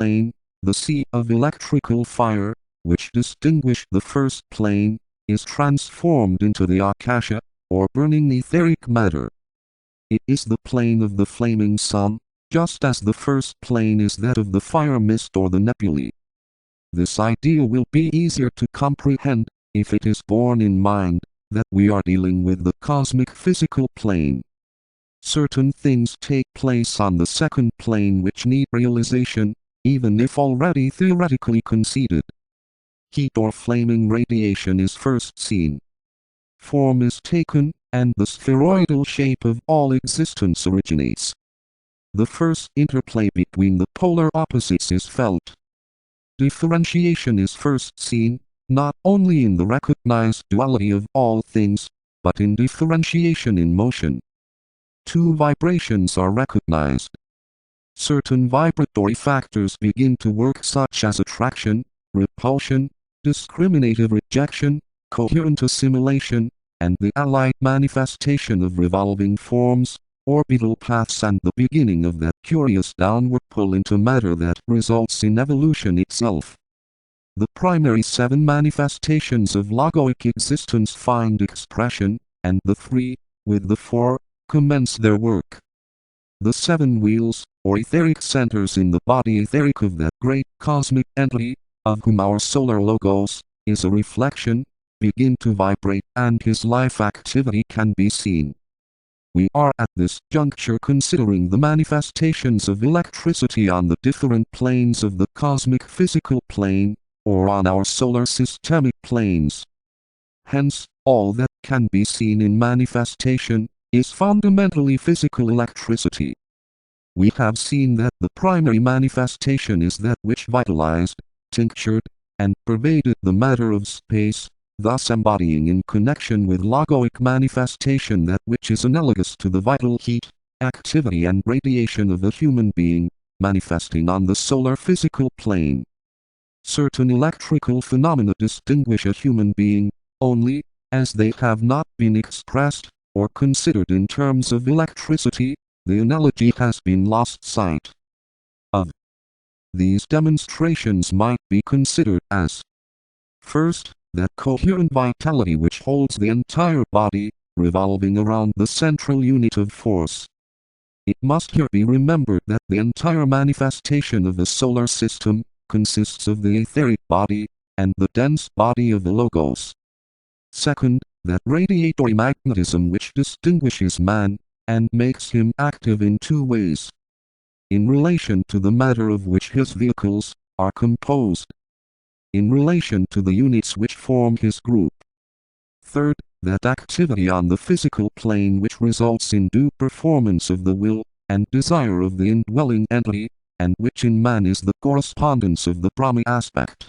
plane, the sea of electrical fire, which distinguished the first plane, is transformed into the akasha, or burning etheric matter. It is the plane of the flaming sun, just as the first plane is that of the fire mist or the nebulae. This idea will be easier to comprehend, if it is borne in mind, that we are dealing with the cosmic physical plane. Certain things take place on the second plane which need realization, even if already theoretically conceded. Heat or flaming radiation is first seen. Form is taken, and the spheroidal shape of all existence originates. The first interplay between the polar opposites is felt. Differentiation is first seen, not only in the recognized duality of all things, but in differentiation in motion. Two vibrations are recognized. Certain vibratory factors begin to work, such as attraction, repulsion, discriminative rejection, coherent assimilation, and the allied manifestation of revolving forms, orbital paths, and the beginning of that curious downward pull into matter that results in evolution itself. The primary 7 manifestations of logoic existence find expression, and the 3, with the 4, commence their work. The 7 wheels, or etheric centers in the body etheric of that great cosmic entity, of whom our solar logos is a reflection, begin to vibrate, and his life activity can be seen. We are at this juncture considering the manifestations of electricity on the different planes of the cosmic physical plane, or on our solar systemic planes. Hence, all that can be seen in manifestation is fundamentally physical electricity. We have seen that the primary manifestation is that which vitalized, tinctured, and pervaded the matter of space, thus embodying in connection with logoic manifestation that which is analogous to the vital heat, activity, and radiation of a human being, manifesting on the solar physical plane. Certain electrical phenomena distinguish a human being only as they have not been expressed or considered in terms of electricity. The analogy has been lost sight of. These demonstrations might be considered as: first, that coherent vitality which holds the entire body, revolving around the central unit of force. It must here be remembered that the entire manifestation of the solar system consists of the etheric body and the dense body of the logos. Second, that radiatory magnetism which distinguishes man and makes him active in 2 ways. In relation to the matter of which his vehicles are composed. In relation to the units which form his group. Third, that activity on the physical plane which results in due performance of the will and desire of the indwelling entity, and which in man is the correspondence of the Brahma aspect.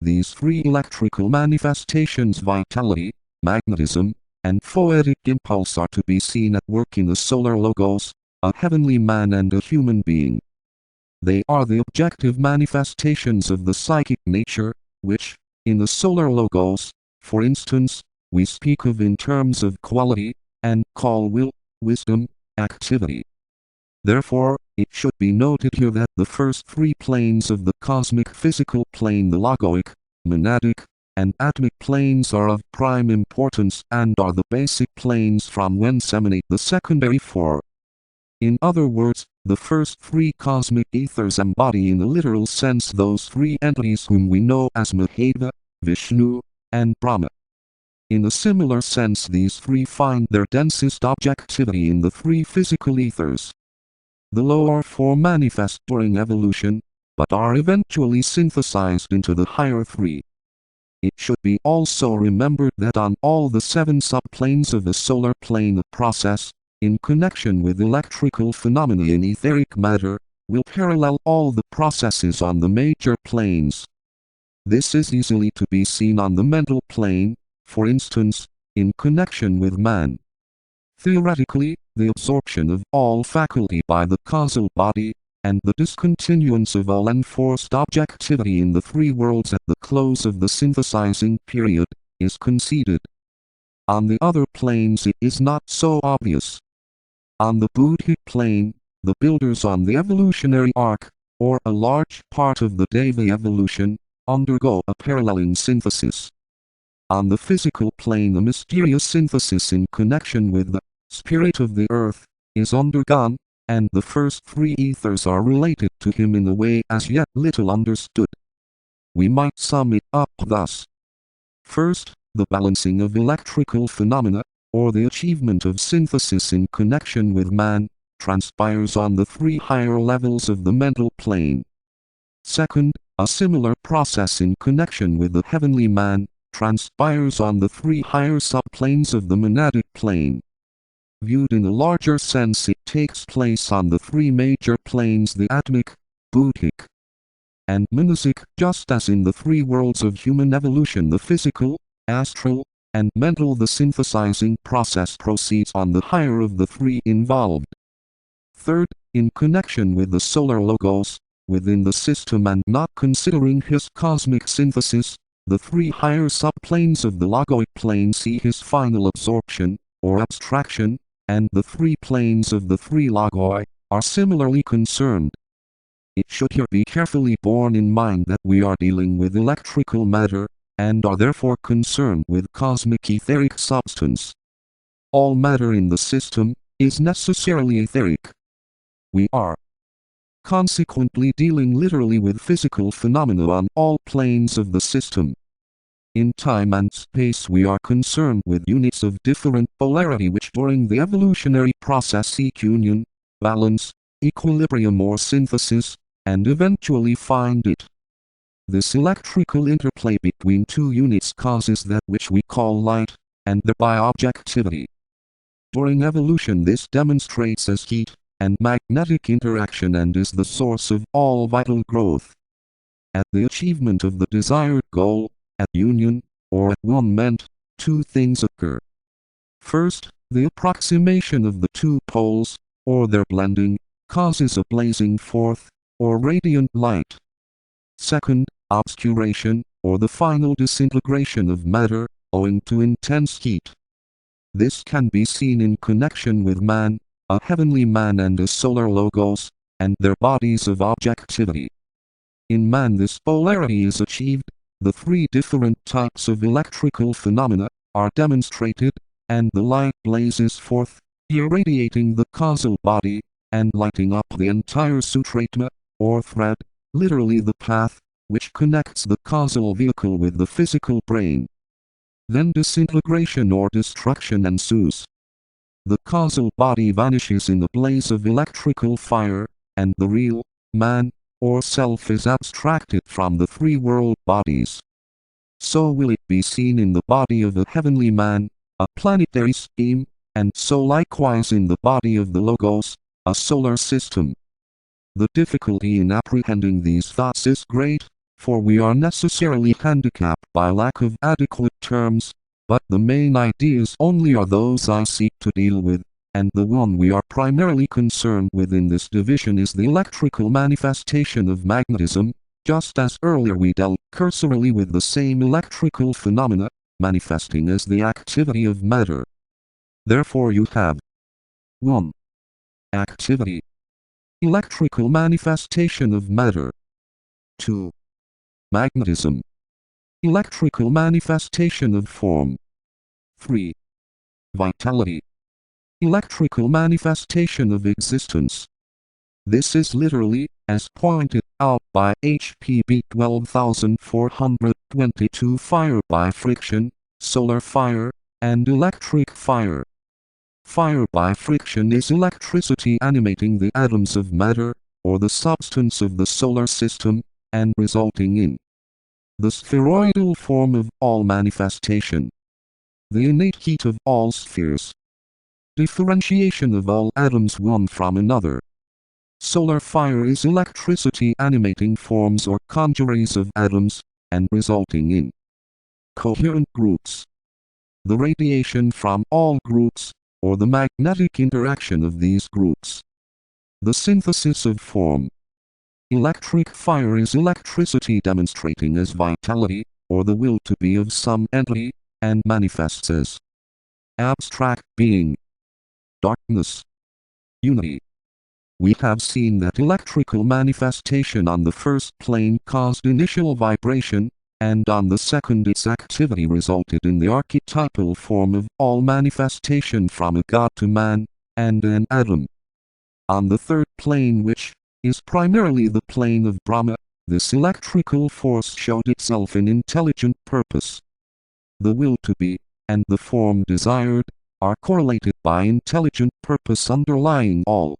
These 3 electrical manifestations, vitality, magnetism, and poetic impulse, are to be seen at work in the solar logos, a heavenly man and a human being. They are the objective manifestations of the psychic nature, which, in the solar logos, for instance, we speak of in terms of quality, and call will, wisdom, activity. Therefore, it should be noted here that the first 3 planes of the cosmic physical plane, the logoic, monadic, and atomic planes, are of prime importance and are the basic planes from whence emanate the secondary 4. In other words, the first 3 cosmic ethers embody in a literal sense those 3 entities whom we know as Mahadeva, Vishnu, and Brahma. In a similar sense, these 3 find their densest objectivity in the 3 physical ethers. The lower 4 manifest during evolution, but are eventually synthesized into the higher 3. It should be also remembered that on all the 7 subplanes of the solar plane, a process, in connection with electrical phenomena in etheric matter, will parallel all the processes on the major planes. This is easily to be seen on the mental plane, for instance, in connection with man. Theoretically, the absorption of all faculty by the causal body, and the discontinuance of all enforced objectivity in the 3 worlds at the close of the synthesizing period, is conceded. On the other planes it is not so obvious. On the Buddhic plane, the builders on the evolutionary arc, or a large part of the Devi evolution, undergo a paralleling synthesis. On the physical plane, a mysterious synthesis in connection with the spirit of the earth is undergone, and the first three ethers are related to him in a way as yet little understood. We might sum it up thus. First, the balancing of electrical phenomena, or the achievement of synthesis in connection with man, transpires on the three higher levels of the mental plane. Second, a similar process in connection with the heavenly man, transpires on the three higher subplanes of the monadic plane. Viewed in a larger sense, it takes place on the three major planes, the atmic, buddhic, and manasic, just as in the three worlds of human evolution, the physical, astral, and mental. The synthesizing process proceeds on the higher of the three involved. Third, in connection with the solar logos, within the system and not considering his cosmic synthesis, the three higher subplanes of the logoic plane see his final absorption, or abstraction, and the three planes of the three logoi are similarly concerned. It should here be carefully borne in mind that we are dealing with electrical matter, and are therefore concerned with cosmic etheric substance. All matter in the system is necessarily etheric. We are consequently dealing literally with physical phenomena on all planes of the system. In time and space we are concerned with units of different polarity which during the evolutionary process seek union, balance, equilibrium or synthesis, and eventually find it. This electrical interplay between two units causes that which we call light, and thereby objectivity. During evolution this demonstrates as heat and magnetic interaction and is the source of all vital growth. At the achievement of the desired goal, at union, or at one ment, two things occur. First, the approximation of the two poles, or their blending, causes a blazing forth, or radiant light. Second, obscuration, or the final disintegration of matter, owing to intense heat. This can be seen in connection with man, a heavenly man and a solar logos, and their bodies of objectivity. In man this polarity is achieved, the three different types of electrical phenomena are demonstrated, and the light blazes forth, irradiating the causal body, and lighting up the entire sutratma, or thread, literally the path, which connects the causal vehicle with the physical brain. Then disintegration or destruction ensues. The causal body vanishes in a blaze of electrical fire, and the real, man, or self is abstracted from the three world bodies. So will it be seen in the body of a heavenly man, a planetary scheme, and so likewise in the body of the Logos, a solar system. The difficulty in apprehending these thoughts is great, for we are necessarily handicapped by lack of adequate terms, but the main ideas only are those I seek to deal with, and the one we are primarily concerned with in this division is the electrical manifestation of magnetism, just as earlier we dealt cursorily with the same electrical phenomena, manifesting as the activity of matter. Therefore you have 1. Activity. Electrical manifestation of matter. 2. Magnetism. Electrical manifestation of form. 3. Vitality. Electrical manifestation of existence. This is literally, as pointed out by HPB 12422, fire by friction, solar fire, and electric fire. Fire by friction is electricity animating the atoms of matter, or the substance of the solar system, and resulting in the spheroidal form of all manifestation, the innate heat of all spheres, differentiation of all atoms one from another. Solar fire is electricity animating forms or congeries of atoms, and resulting in coherent groups. The radiation from all groups, or the magnetic interaction of these groups. The synthesis of form. Electric fire is electricity demonstrating as vitality, or the will to be of some entity, and manifests as abstract being, darkness, unity, We have seen that electrical manifestation on the first plane caused initial vibration, and on the second its activity resulted in the archetypal form of all manifestation from a god to man, and an atom. On the third plane, which is primarily the plane of Brahma, this electrical force showed itself in intelligent purpose. The will to be, and the form desired, are correlated by intelligent purpose underlying all.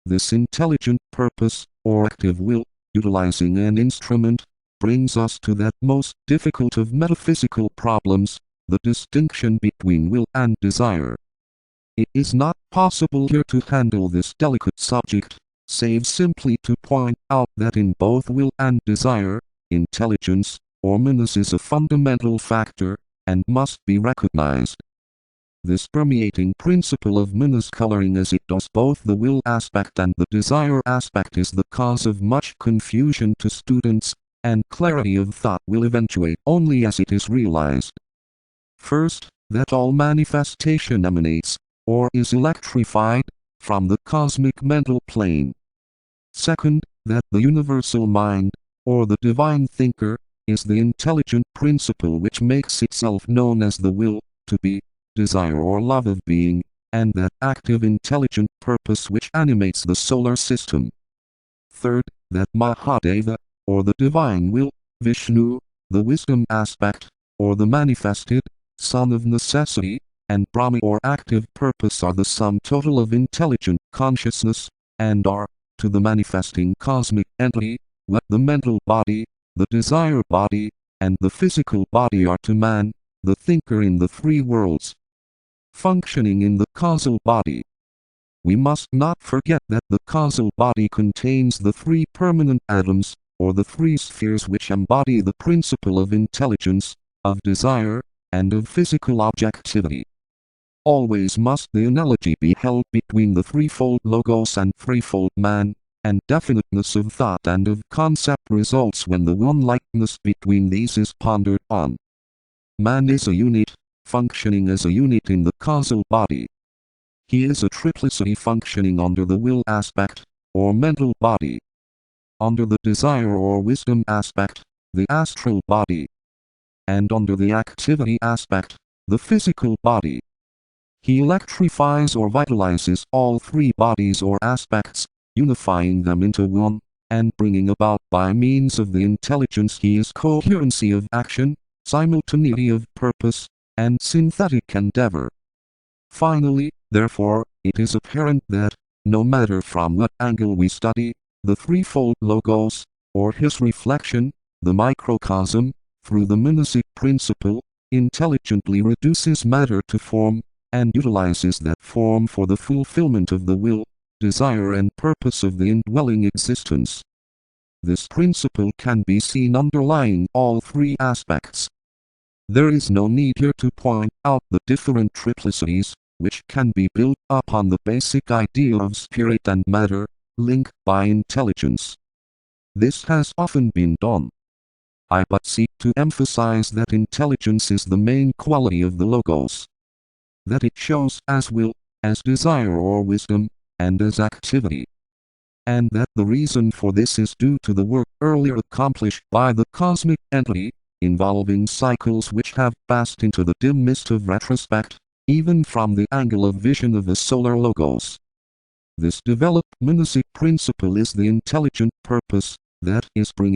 This intelligent purpose, or active will, utilizing an instrument, brings us to that most difficult of metaphysical problems, the distinction between will and desire. It is not possible here to handle this delicate subject, save simply to point out that in both will and desire, intelligence, or menace is a fundamental factor, and must be recognized. This permeating principle of menace coloring as it does both the will aspect and the desire aspect is the cause of much confusion to students, and clarity of thought will eventuate only as it is realized. First, that all manifestation emanates, or is electrified, from the cosmic mental plane. Second, that the universal mind, or the divine thinker, is the intelligent principle which makes itself known as the will to be, desire or love of being, and that active intelligent purpose which animates the solar system. Third, that Mahadeva, or the divine will, Vishnu, the wisdom aspect, or the manifested, son of necessity, and Brahma or active purpose are the sum total of intelligent consciousness, and are, to the manifesting cosmic entity, what the mental body, the desire body, and the physical body are to man, the thinker in the three worlds. Functioning in the causal body. We must not forget that the causal body contains the three permanent atoms, or the three spheres which embody the principle of intelligence, of desire, and of physical objectivity. Always must the analogy be held between the threefold logos and threefold man, and definiteness of thought and of concept results when the one-likeness between these is pondered on. Man is a unit, functioning as a unit in the causal body. He is a triplicity functioning under the will aspect, or mental body. Under the desire or wisdom aspect, the astral body. And under the activity aspect, the physical body. He electrifies or vitalizes all three bodies or aspects, unifying them into one, and bringing about by means of the intelligence he is coherency of action, simultaneity of purpose, and synthetic endeavor. Finally, therefore, it is apparent that, no matter from what angle we study, the threefold logos, or his reflection, the microcosm, through the monastic principle, intelligently reduces matter to form, and utilizes that form for the fulfillment of the will, desire and purpose of the indwelling existence. This principle can be seen underlying all three aspects. There is no need here to point out the different triplicities, which can be built upon the basic idea of spirit and matter, linked by intelligence. This has often been done. I but seek to emphasize that intelligence is the main quality of the Logos. That it shows as will, as desire or wisdom, and as activity. And that the reason for this is due to the work earlier accomplished by the cosmic entity, involving cycles which have passed into the dim mist of retrospect, even from the angle of vision of the solar Logos. This developed monastic principle is the intelligent purpose, that is bringing